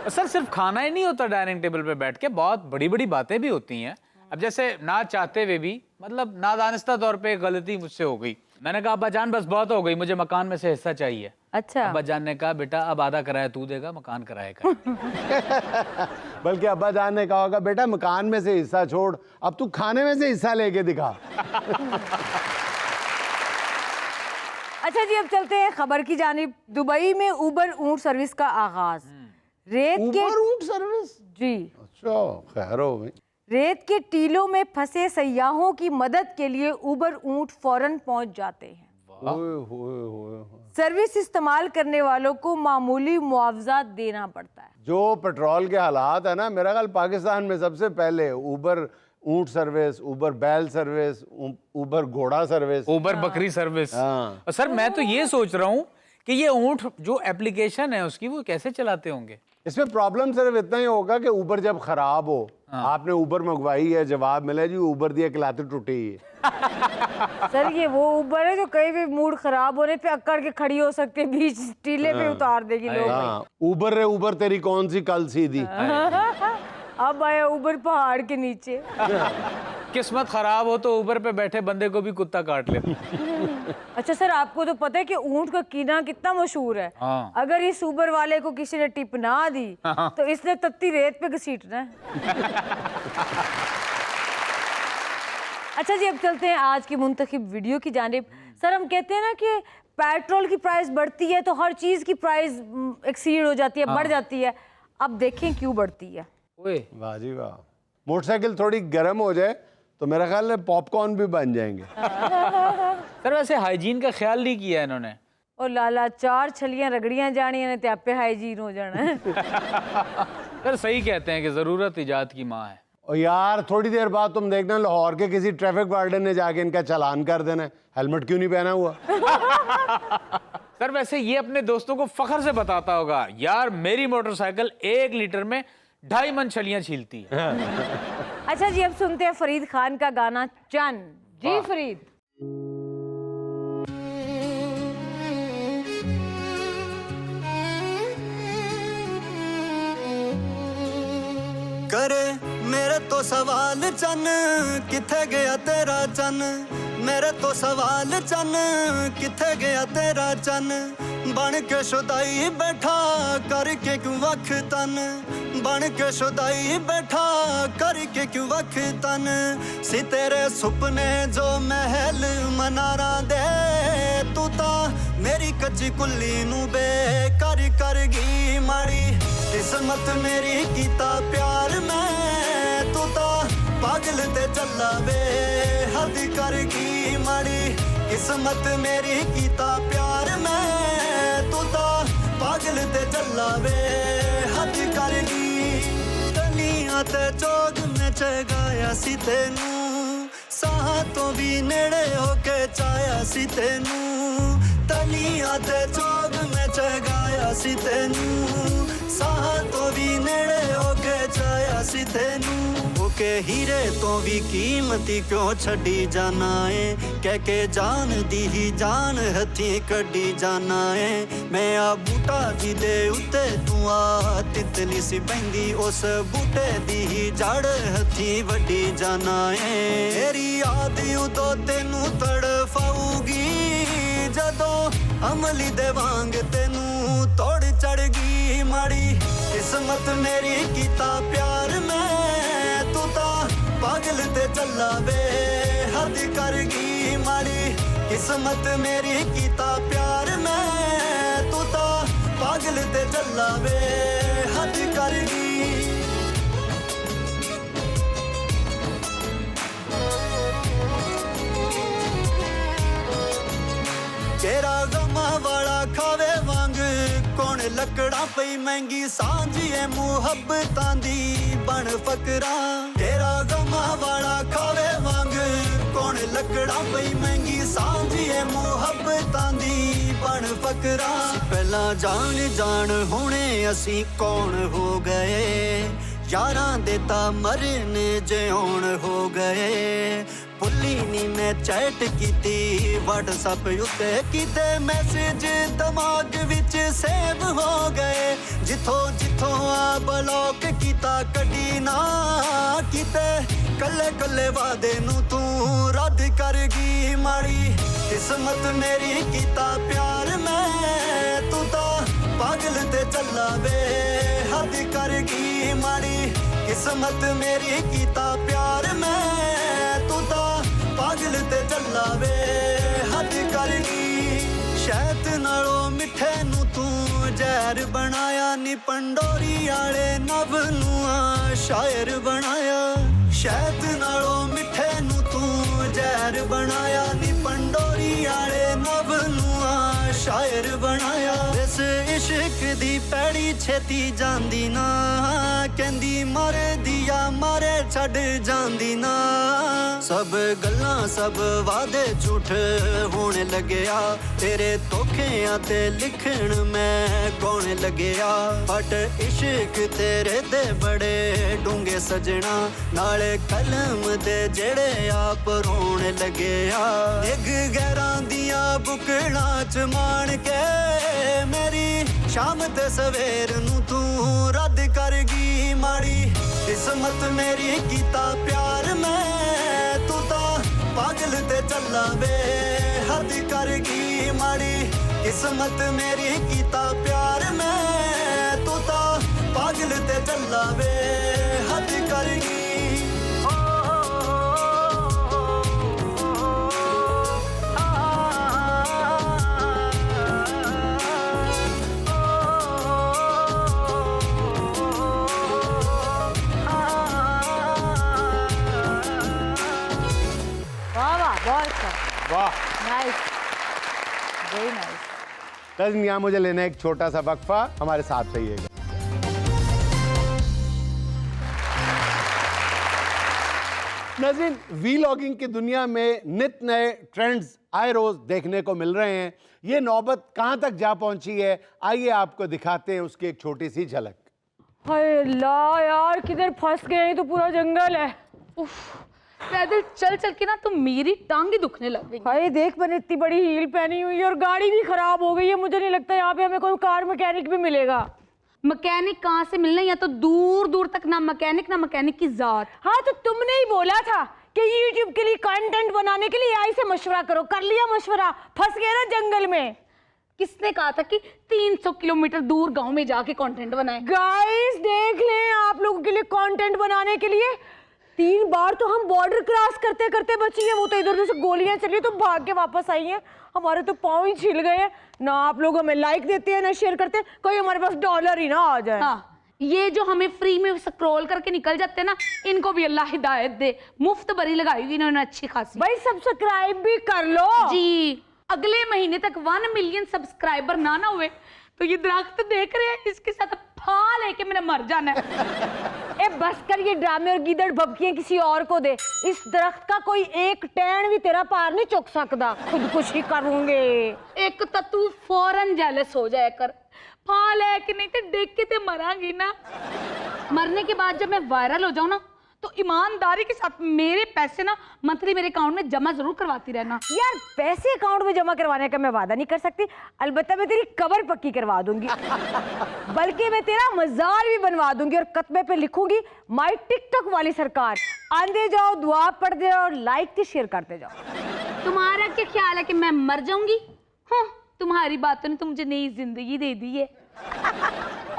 सर सिर्फ खाना ही नहीं होता डाइनिंग टेबल पे बैठ के, बहुत बड़ी बड़ी बातें भी होती हैं। अब जैसे ना चाहते हुए भी, मतलब नादानिस्ता तौर पे एक गलती मुझसे हो गई। मैंने कहा अब्बा जान बस बहुत हो गई, मुझे मकान में से हिस्सा चाहिए। अच्छा, अब्बा जान ने कहा बेटा अब आधा किराया तू देगा, मकान किराए का। बल्कि अब्बा जान ने कहा होगा बेटा मकान में से हिस्सा छोड़, अब तू खाने में से हिस्सा लेके दिखा। अच्छा जी, अब चलते हैं खबर की जानिब। दुबई में उबर ऊंट सर्विस का आगाज। रेत के उबर ऊंट सर्विस? जी, अच्छा खैर हो भाई। रेत के टीलों में फंसे सयाहों की मदद के लिए उबर ऊंट फौरन पहुंच जाते हैं। होए। सर्विस इस्तेमाल करने वालों को मामूली मुआवजा देना पड़ता है। जो पेट्रोल के हालात है ना, मेरा ख्याल पाकिस्तान में सबसे पहले उबर ऊंट सर्विस, उबर बैल सर्विस, उबर घोड़ा सर्विस, उबर बकरी सर्विस। हाँ। और सर मैं तो ये सोच रहा हूँ कि ये ऊंट जो एप्लीकेशन है उसकी, वो कैसे चलाते होंगे? इसमें प्रॉब्लम सिर्फ इतना ही होगा कि उबर जब खराब हो, आपने उबर मंगवाई है, जवाब मिला जी उबर दिया खिलाती टूटी है। सर ये वो उबर है जो कहीं भी मूड खराब होने पे अक्कड़ के खड़ी हो सकती है, बीच टीले पे उतार देगी लोग। हाँ, उबर रे उबर तेरी कौन सी कल सीधी। अब आया उबर पहाड़ के नीचे। किस्मत खराब हो तो उबर पे बैठे बंदे को भी कुत्ता काट लेता। अच्छा सर, आपको तो पता है कि ऊंट का कीना कितना मशहूर है। हाँ। अगर इस उबर वाले को किसी ने टिप ना दी तो इसने तत्ती रेत पे घसीटना है। अच्छा जी, अब चलते हैं आज की मुंतखब वीडियो की जानिब। सर हम कहते हैं ना कि पेट्रोल की प्राइस बढ़ती है तो हर चीज की प्राइस एक्सीड हो जाती है, बढ़ जाती है। अब देखें क्यों बढ़ती है। ओए वाह जी वाह। मोटरसाइकिल थोड़ी गर्म हो जाए तो मेरा ख्याल है पॉपकॉर्न भी बन जाएंगे। सर वैसे हाइजीन का ख्याल नहीं किया इन्होंने। और लाला चार छलियां रगड़ियां जानियां ने ते आपे हाइजीन हो जाना है। सर सही कहते हैं कि जरूरत इजाद की माँ है। और यार थोड़ी देर बाद तुम देखना लाहौर के किसी ट्रैफिक वार्डन ने जाके इनका चालान कर देना है, हेलमेट क्यों नहीं पहना हुआ। सर वैसे ये अपने दोस्तों को फख्र से बताता होगा, यार मेरी मोटरसाइकिल 1 लीटर में 2.5 मन छलियां छीलती है। अच्छा जी, अब सुनते हैं फरीद खान का गाना चन। जी फरीद। करे मेरे तो सवाल चन, किथे गया तेरा चन। मेरे तो सवाल चन, किथे गया तेरा चन। बन के शुदाई बैठा करके क्यों वख तन। बन के शुदाई बैठा करके क्यों वख तन। सी तेरे सुपने जो महल मनारा दे, तू ता मेरी कच्ची कुल्ली नू बेकार कर गई माड़ी। किस्मत मेरी कीता प्यार मैं, तू ता पागल ते चला वे हद कर गई माड़ी। किस्मत मेरी कीता प्यार मैं, तू ता पागल ते चला वे हद कर गई। तलियां ते चोग में चगाया सी तेनू, साह तो भी नेड़े होके चाया सी तेनू। तलियां ते चोग में चगाया सी तेनू, साह तो भी नेड़े होके चाया सी तेनू। ओके हीरे तो भी कीमती क्यों छड़ी जाना है, कह के जान दी ही जान हथी कड़ी जाना है। मैं आ बूटा जी दे उत्ते तू आ तितली सी पैंदी, उस बूटे दी ही जड़ हथी वड्डी जाना है। तेरी याद उदो तेनू तड़फाऊगी, ਅਮਲੀ ਦੇ ਵਾਂਗ ਤੈਨੂੰ ਤੋੜ ਚੜ ਗਈ ਮਾੜੀ ਕਿਸਮਤ ਮੇਰੀ ਕੀਤਾ ਪਿਆਰ ਮੈਂ ਤੂੰ ਤਾਂ ਪਾਗਲ ਤੇ ਚੱਲਾ ਵੇ ਹੱਦ ਕਰ ਗਈ ਮਾੜੀ ਕਿਸਮਤ ਮੇਰੀ ਕੀਤਾ ਪਿਆਰ ਮੈਂ ਤੂੰ ਤਾਂ ਪਾਗਲ ਤੇ ਚੱਲਾ ਵੇ ਹੱਦ ਕਰ ਗਈ ਤੇਰਾ ਗਮਾਂ ਵਾਲਾ ਖਾਵੇ ਵਾਂਗ ਕੌਣ ਲੱਕੜਾਂ ਪਈ ਮਹਿੰਗੀ ਸਾਂਝੀਏ ਮੁਹੱਬਤਾਂ ਦੀ ਬਣ ਫਕਰਾਂ ਤੇਰਾ ਗਮਾਂ ਵਾਲਾ ਖਾਵੇ ਵਾਂਗ ਕੌਣ ਲੱਕੜਾਂ ਪਈ ਮਹਿੰਗੀ ਸਾਂਝੀਏ ਮੁਹੱਬਤਾਂ ਦੀ ਬਣ ਫਕਰਾਂ ਪਹਿਲਾਂ ਜਾਣ ਹੁਣੇ ਅਸੀਂ ਕੌਣ ਹੋ ਗਏ ਯਾਰਾਂ ਦੇ ਤਾਂ ਮਰਨ ਜਿਉਣ ਹੋ ਗਏ ਭੁੱਲੀ ਨੀ ਮੈਂ ਚੈਟ ਕੀਤੀ WhatsApp ਉੱਤੇ ਕਿਤੇ ਮੈਸੇਜ ਦਿਮਾਗ ਵਿੱਚ ਸੇਵ ਹੋ ਗਏ ਜਿੱਥੋਂ ਆ ਬਲੌਕ ਕੀਤਾ ਕੱਢੀ ਨਾ ਕਿਤੇ ਕੱਲੇ ਵਾਦੇ ਨੂੰ ਤੂੰ ਰੱਦ ਕਰ ਗਈ ਮਾੜੀ ਕਿਸਮਤ ਮੇਰੀ ਕੀਤਾ ਪਿਆਰ ਮੈਂ ਤੂੰ ਤਾਂ ਪਾਗਲ ਤੇ ਚੱਲਾ ਵੇ ਹੱਦ ਕਰ ਗਈ ਮਾੜੀ ਕਿਸਮਤ ਮੇਰੀ ਕੀਤਾ ਪਿਆਰ ਮੈਂ ਤੂੰ ਤਾਂ ਪਾਗਲ ਤੇ ਚੱਲਾ ਵੇ ਹੱਦ ਕਰ ਗਈ ਸ਼ਹਿਦ ਨਾਲੋਂ ਮਿੱਠੇ ਨੂੰ ਤੂੰ ਜ਼ਹਿਰ ਬਣਾਇਆ ਨੀ ਪੰਡੋਰੀ ਵਾਲੇ ਨਭ ਨੂੰ ਆ ਸ਼ਾਇਰ ਬਣਾਇਆ ਸ਼ਹਿਦ ਨਾਲੋਂ ਮਿੱਠੇ ਨੂੰ ਤੂੰ ਜ਼ਹਿਰ ਬਣਾਇਆ ਨੀ ਪੰਡੋਰੀ ਵਾਲੇ ਨਭ ਨੂੰ ਆ ਸ਼ਾਇਰ ਬਣਾਇਆ ਇਸ ਇਸ਼ਕ ਦੀ ਪੈੜੀ ਛੇਤੀ ਜਾਂਦੀ ਨਾ ਕਹਿੰਦੀ ਮਰਦੀ ਆ ਮਾਰੇ ਛੱਡ ਜਾਂਦੀ ਨਾ ਸਭ ਗੱਲਾਂ ਸਭ ਵਾਦੇ ਝੂਠ ਹੋਣ ਲੱਗਿਆ ਤੇਰੇ ਧੋਖਿਆਂ ਤੇ ਲਿਖਣ ਮੈਂ ਗਾਉਣ ਲੱਗਿਆ ਬਟ ਇਸ਼ਕ ਤੇਰੇ ਦੇ ਬੜੇ ਡੂੰਘੇ ਸਜਣਾ ਨਾਲੇ ਕਲਮ ਦੇ ਜਿਹੜੇ ਆਪ ਰੋਣ ਲੱਗਿਆ ਨਿੱਘ ਗਹਿਰਾਂ ਦੀਆਂ ਬੁਕਲਾਂ ਚ ਮਾਣ ਕੇ ਮੇਰੀ ਸ਼ਾਮ ਤੇ ਸਵੇਰ ਨੂੰ ਤੂੰ ਰੱਦ ਕਰ ਗਈ ਮਾੜੀ ਕਿਸਮਤ ਮੇਰੀ ਕੀਤਾ ਪਿਆਰ ਮੈਂ ਤੂੰ ਤਾਂ ਪਾਗਲ ਤੇ ਚੱਲਾ ਵੇ ਹੱਦ ਕਰ ਗਈ ਮਾੜੀ ਕਿਸਮਤ ਮੇਰੀ ਕੀਤਾ ਪਿਆਰ ਮੈਂ ਤੂੰ ਤਾਂ ਪਾਗਲ ਤੇ ਚੱਲਾ ਵੇ ਹੱਦ ਕਰ ਗਈ वाह नाइस वेरी नाइस नाज़रीन यहाँ मुझे लेना है एक छोटा सा वक्फा हमारे साथ रहिएगा नाज़रीन वीलॉगिंग की दुनिया में नित नए ट्रेंड्स आए रोज देखने को मिल रहे हैं ये नौबत कहाँ तक जा पहुंची है आइए आपको दिखाते हैं उसकी एक छोटी सी झलक हाय अल्लाह यार किधर फंस गए तो पूरा जंगल है उफ, पैदल चल चल के ना तो मेरी टांगे दुखने लग गई। हाय देख मैंने इतनी बड़ी हील पहनी हुई है और गाड़ी भी खराब हो गई है मुझे नहीं लगता यहाँ पे हमें कोई कार मैकेनिक भी मिलेगा मैकेनिक कहाँ से मिलना या तो दूर दूर तक ना मैकेनिक की जात। हाँ तो तुमने ही बोला था कि YouTube के लिए कंटेंट बनाने के लिए आई से मशवरा करो कर लिया मशवरा फंस गए ना जंगल में। किसने कहा था कि 300 किलोमीटर दूर गांव में जाके कंटेंट बनाए। गाइस देख लें आप लोगों के लिए कंटेंट बनाने के लिए 3 बार तो हम बॉर्डर क्रॉस करते करते बची हैं वो तो इधर उधर से गोलियां चली तो भाग के वापस आई हैं हमारे तो पाँव ही छिल गए हैं ना आप लोग हमें लाइक देते हैं ना शेयर करते हैं कोई हमारे पास डॉलर ही ना आ जाए। हाँ ये जो हमें फ्री में स्क्रॉल करके निकल जाते हैं ना इनको भी अल्लाह हिदायत दे मुफ्त बरी लगाई हुई इन्होंने अच्छी खासी। भाई सब्सक्राइब भी कर लो जी अगले महीने तक 1 मिलियन सब्सक्राइबर ना हुए तो ये दरख्त देख रहे हैं इसके साथ फा लेके मैंने मर जाना है। ए बस कर ये ड्रामे और गीदड़ भभकियां किसी और को दे इस दरख्त का कोई एक टैन भी तेरा पार नहीं चुक सकता खुदकुशी करूंगे। एक तो तू फौरन जेलस हो जाया कर फा लेके नहीं तो देख के ते मरांगी ना। मरने के बाद जब मैं वायरल हो जाऊं ना तो ईमानदारी के साथ मेरे पैसे ना मंथली मेरे अकाउंट में जमा जरूर करवाती रहना। यार पैसे अकाउंट में जमा करवाने का मैं वादा नहीं कर सकती अलबत्ता मैं तेरी कबर पक्की करवा दूंगी बल्कि मैं तेरा मजार भी बनवा दूंगी और कतबे पे लिखूंगी माई टिकटॉक वाली सरकार आंदे जाओ दुआ पढ़ते जाओ लाइक ते शेयर करते जाओ। तुम्हारा क्या ख्याल है कि मैं मर जाऊंगी? हाँ तुम्हारी बातों ने तो मुझे नई जिंदगी दे दी है।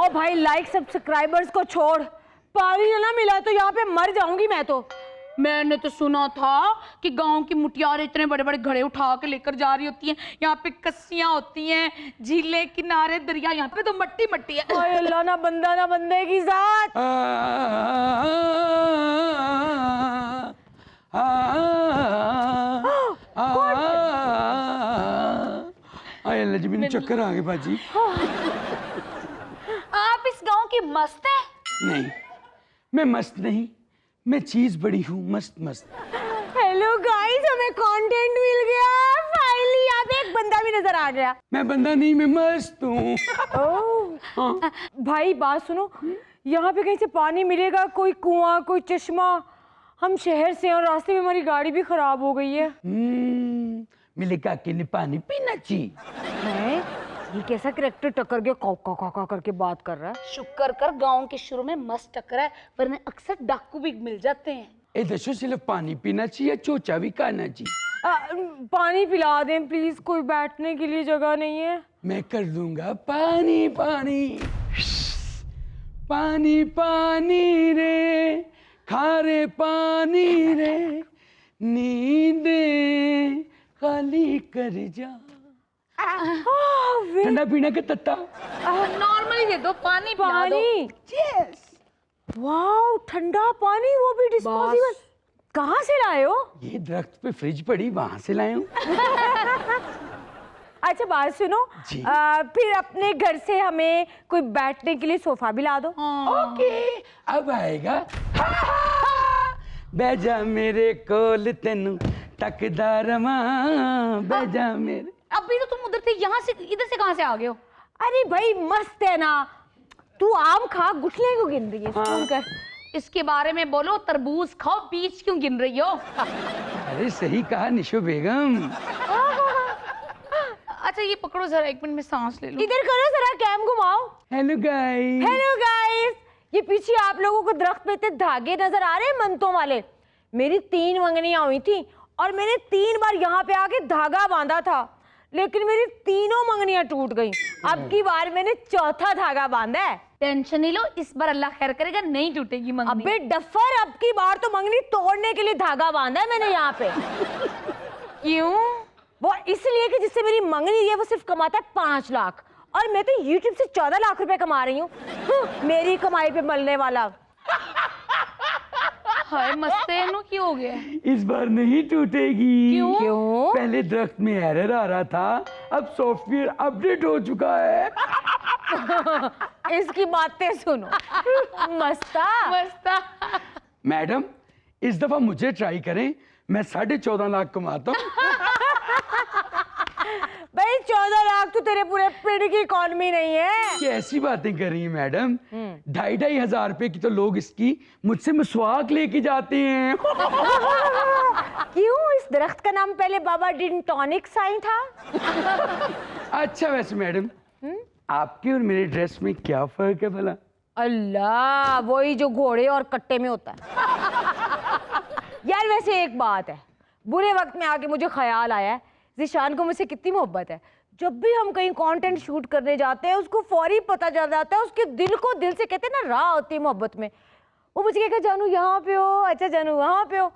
ओ भाई लाइक सब्सक्राइबर्स को छोड़, पानी ना मिला तो यहाँ पे मर जाऊंगी मैं तो। मैंने तो सुना था कि गांव की मुटियारें इतने बड़े बड़े घड़े उठा के लेकर जा रही होती हैं, यहाँ पे कस्सियां होती हैं, झीलें, किनारे, दरिया, यहाँ पे तो मट्टी मट्टी है। ओए अल्लाह, ना बंदा ना बंदे की जात। अल्लाह जी मैंने चक्कर आ गए बाजी। आप इस गांव की मस्त है? नहीं, मैं मस्त नहीं, मैं चीज बड़ी हूँ मस्त मस्त। हेलो गाइस, हमें कंटेंट मिल गया फाइनली। यहाँ पे एक बंदा भी नजर आ गया। मैं बंदा नहीं, मैं मस्त हूँ। ओह भाई बात सुनो, यहाँ पे कहीं से पानी मिलेगा? कोई कुआं, कोई चश्मा? हम शहर से हैं और रास्ते में हमारी गाड़ी भी खराब हो गई है। मिलेगा कि नहीं पानी पीना चाहिए। हैं? ये कैसा करेक्टर टक्कर गया, कौ कौ करके बात कर रहा है। शुक्र कर गांव के शुरू में मस्त टकरा है, वरना अक्सर डाकू भी मिल जाते हैं। ए दशो सिर्फ पानी पीना चाहिए, चोचा भी खाना चाहिए। पानी पिला दें प्लीज, कोई बैठने के लिए जगह नहीं है। मैं कर दूंगा पानी पानी पानी पानी रे, खारे पानी रे, नींदे खाली कर जा। ठंडा पीना के तत्ता। नॉर्मली दे दो, पानी पिला दो। पानी, वाओ ठंडा पानी, वो भी डिस्पोजेबल। कहाँ से लाए हो? ये दरख्त पे फ्रिज पड़ी, वहां से लाए हूँ। अच्छा बात सुनो, जी। फिर अपने घर से हमें कोई बैठने के लिए सोफा भी ला दो। ओके, अब आएगा। बैजा मेरे कोल तेनू तकदा रवां, बैजा मेरे। अभी तो तुम उधर थे, यहाँ से इधर से कहाँ से आ गए हो? अरे भाई मस्त है ना, तू आम खा, गुठलियाँ क्यों गिन रही है? सुन कर। इसके बारे में बोलो, तरबूज खाओ, बीज क्यों गिन रही हो? अरे सही कहा निशो बेगम। अच्छा ये पकड़ो जरा, एक मिनट में सांस ले लो। इधर करो जरा, कैम घुमाओ। Hello guys. हेलो गाइस, ये पीछे आप लोगों को दरख्त पे इतने धागे नजर आ रहे हैं मंतों वाले? मेरी 3 मंगनियां हुई थी और मैंने 3 बार यहाँ पे आके धागा बांधा था, लेकिन मेरी तीनों मंगनियां टूट गईं। अब की बार मैंने चौथा धागा बांधा है। टेंशन नहीं लो, इस बार अल्लाह खैर करेगा, नहीं टूटेगी मंगनी। अबे डफर, अब की बार तो मंगनी तोड़ने के लिए धागा बांधा है मैंने यहाँ पे। क्यों? वो इसलिए कि जिससे मेरी मंगनी है वो सिर्फ कमाता है 5 लाख और मैं तो YouTube से 14 लाख रुपए कमा रही हूँ। मेरी कमाई पे मलने वाला। हाय मस्तेनो, क्यों हो गया? इस बार नहीं टूटेगी। क्यों? पहले दरख्त में एरर आ रहा था, अब सॉफ्टवेयर अपडेट हो चुका है। इसकी बातें सुनो। मस्ता मस्ता। मैडम इस दफा मुझे ट्राई करें, मैं 14.5 लाख कमाता हूँ। भाई 14 लाख तो तेरे पूरे पिंड की इकॉनमी नहीं है। ये ऐसी बातें कर रही हैं मैडम, 2,500 हजार रुपए की तो लोग इसकी मुझसे मसवाक लेके जाते हैं। क्यों? इस दरख्त का नाम पहले बाबा डिंटॉनिक साइन था। अच्छा वैसे मैडम, आपके और मेरे ड्रेस में क्या फर्क है भला? अल्लाह, वही जो घोड़े और कट्टे में होता है। यार वैसे एक बात है, बुरे वक्त में आके मुझे ख्याल आया है, ज़ीशान को मुझसे कितनी मोहब्बत है। जब भी हम कहीं कंटेंट शूट करने जाते हैं उसको फौरी पता चल जाता है, उसके दिल को दिल से कहते हैं ना राह होती है मोहब्बत में। वो मुझे कहकर जानू यहाँ पे हो, अच्छा जानू वहाँ पे हो।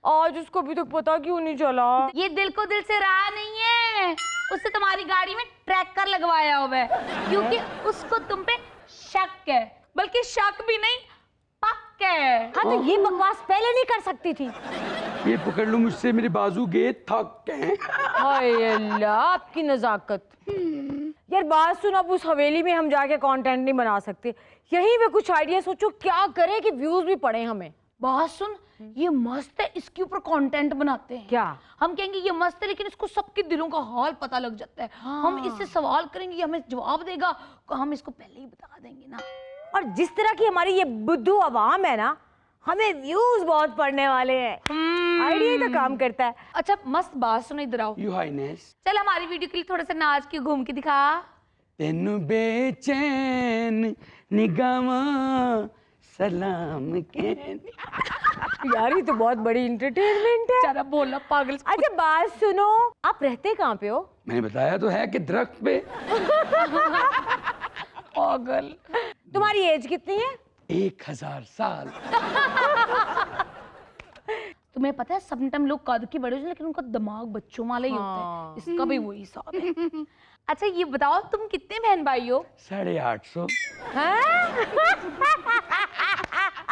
आज उसको अभी तक पता क्यों नहीं चला? ये दिल को दिल से रहा नहीं है, उससे तुम्हारी गाड़ी में ट्रैकर लगवाया हुआ है, क्योंकि उसको तुम पे शक है, बल्कि शक भी नहीं पक्का है। हाँ तो ये बकवास पहले नहीं कर सकती थी। ये पकड़ लो मुझसे, मेरे बाजू गए थक गए। हाय अल्लाह, आपकी नजाकत। यार बात सुन, अब उस हवेली में हम जाके कंटेंट नहीं बना सकते, यहीं पे कुछ आइडिया सोचो क्या करें कि व्यूज भी पड़े हमें। बात सुन, ये मस्त है, इसके ऊपर कंटेंट बनाते हैं। क्या? हम कहेंगे ये मस्त है, लेकिन इसको सबके दिलों का हाल पता लग जाता है। हम इससे सवाल करेंगे, ये हमें जवाब देगा, हम इसको पहले ही बता देंगे ना। और जिस तरह की हमारी ये बुद्धू आवाम है ना, हमें व्यूज बहुत पड़ने वाले हैं। आइडिया तो काम करता है। अच्छा मस्त बात सुनो, इधर आओ। यू हाइनेस, चल हमारी वीडियो के लिए थोड़ा सा नाच के घूम के दिखा। तेनू बेचैन निगावां सलाम के यार ये तो बहुत बड़ी इंटरटेनमेंट है। जरा बोलना पागल। अच्छा बात सुनो, आप रहते कहाँ पे हो? मैंने बताया तो है कि दरख्त पे। पागल। तुम्हारी एज कितनी है? 1000 साल। तुम्हें पता है समटाइम लोग कद के बड़े होते हैं लेकिन उनका दिमाग बच्चों वाला ही होता है, इसका भी वही हिसाब है। अच्छा ये बताओ तुम कितने बहन भाई हो? 850।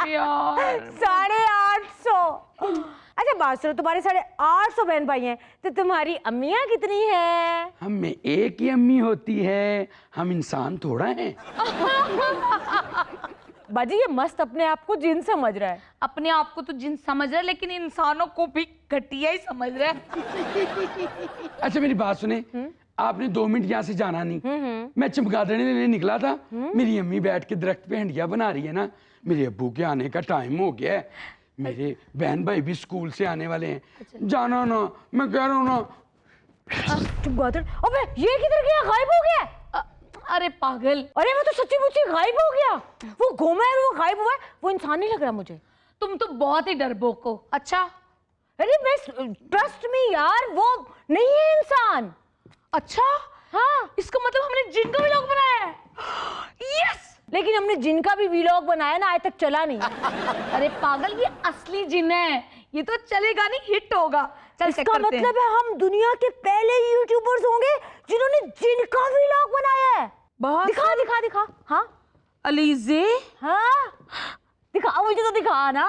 यार 850। अच्छा बात सुनो, तुम्हारे 850 बहन भाई हैं तो तुम्हारी अम्मियाँ कितनी हैं? हम में एक ही अम्मी होती है, हम इंसान थोड़ा हैं। बाजी ये मस्त अपने आप को जिन समझ रहा है। अपने आप को तो जिन समझ रहा है लेकिन इंसानों को भी घटिया ही समझ रहा है। अच्छा मेरी बात सुने, आपने 2 मिनट यहाँ से जाना नहीं। मैं चमगादड़ लेने निकला था, मेरी अम्मी बैठ के दरख्त पे हंडिया बना रही है ना, मेरे अब्बू के आने का टाइम हो गया है, मेरे बहन भाई भी स्कूल से आने वाले हैं। जाना ना, मैं कह रहा हूँ ना। चमगादड़, अबे ये किधर गया? गायब हो गया? अरे पागल, अरे वो तो सच्ची मुच्ची गायब हो गया। वो घूमा है और वो गायब हुआ है, वो इंसान नहीं लग रहा मुझे। तुम तो बहुत ही डरपोक हो। अच्छा अरे मैं ट्रस्ट मी यार, वो नहीं है इंसान। अच्छा हाँ इसका मतलब हमने जिन का व्लॉग बनाया है। यस लेकिन हमने जिन का भी व्लॉग बनाया ना, आज तक चला नहीं। अरे पागल ये असली जिन है, ये तो चलेगा नहीं, हिट होगा। चल चेक इसका करते हैं। मतलब है हम दुनिया के पहले यूट्यूबर्स होंगे जिन्होंने जिन का व्लॉग बनाया है। बहुत दिखा दिखा दिखा। हाँ अलीजे हाँ दिखा, मुझे तो दिखा ना।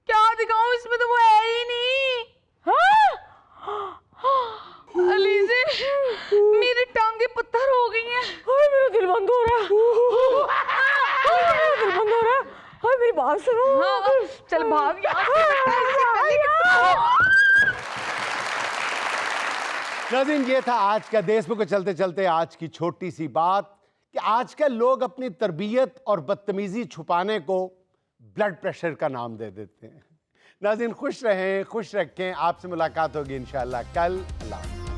क्या दिखाऊं, इसमें तो वो है ही नहीं। हाँ अलीजे मेरी टांगे पत्थर हो गई हैं। हाय मेरा दिल बंद हो रहा है। हाय मेरा दिल बंद हो रहा है। हाय मेरी बात सुनो। हाँ, चल भाग यहाँ से, बेटा, इससे पहले कि नाज़रीन ये था आज का देशमुख के चलते चलते आज की छोटी सी बात कि आजकल लोग अपनी तरबियत और बदतमीजी छुपाने को ब्लड प्रेशर का नाम दे देते हैं। नाज़रीन खुश रहें, खुश रखें। आपसे मुलाकात होगी इंशाअल्लाह कल। अल्लाह।